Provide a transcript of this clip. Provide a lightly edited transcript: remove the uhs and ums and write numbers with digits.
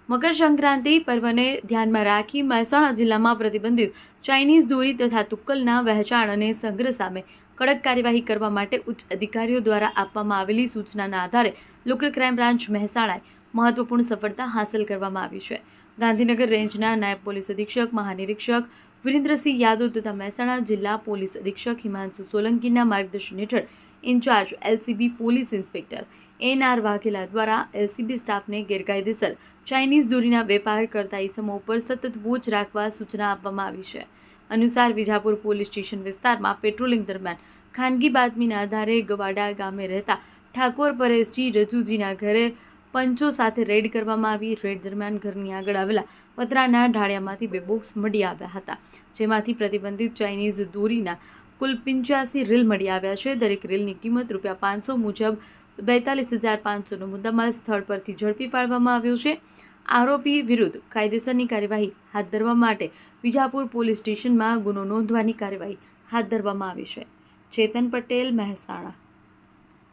મકર સંક્રાંતિ પર્વને ધ્યાનમાં રાખી મહેસાણા જિલ્લામાં પ્રતિબંધિત ચાઇનીઝ દોરી તથા તુક્કલના વહેંચાણ અને સંગ્રહ સામે કડક કાર્યવાહી કરવા માટે ઉચ્ચ અધિકારીઓ દ્વારા આપવામાં આવેલી સૂચનાના આધારે લોકલ ક્રાઇમ બ્રાન્ચ મહેસાણાએ મહત્વપૂર્ણ સફળતા હાંસલ કરવામાં આવી છે। ગાંધીનગર રેન્જના નાયબ પોલીસ અધિક્ષક મહાનિરીક્ષક વિરેન્દ્રસિંહ યાદવ તથા મહેસાણા જિલ્લા પોલીસ અધિક્ષક હિમાંશુ સોલંકીના માર્ગદર્શન હેઠળ incharge LCB police inspector N R Vaghela દ્વારા એલસીબી સ્ટાફને ગેરકાયદેસર ચાઇનીઝ દોરીના વેપાર કરતા ઇસમો ઉપર સતત વોચ રાખવા સૂચના આપવામાં આવી છે। અનુસાર વિજાપુર પોલીસ સ્ટેશન વિસ્તારમાં પેટ્રોલિંગ દરમિયાન ખાનગી બાતમીના આધારે ગવાડા ગામે રહેતા ઠાકોર પરેશજી રજુજીના ઘરે પંચો સાથે રેડ કરવામાં આવી। રેડ દરમિયાન ઘરની આગળ આવેલા પતરાના ઢાળિયામાંથી 2 બોક્સ મળી આવ્યા હતા, જેમાંથી પ્રતિબંધિત ચાઇનીઝ દોરીના કુલ 85 રીલ મળી આવ્યા છે। દરેક રીલની કિંમત ₹500 મુજબ 42,500નો મુદ્દામાલ સ્થળ પરથી ઝડપી પાડવામાં આવ્યો છે। આરોપી વિરુદ્ધ કાયદેસરની કાર્યવાહી હાથ ધરવા માટે વિજાપુર પોલીસ સ્ટેશનમાં ગુનો નોંધવાની કાર્યવાહી હાથ ધરવામાં આવી છે। ચેતન પટેલ, મહેસાણા।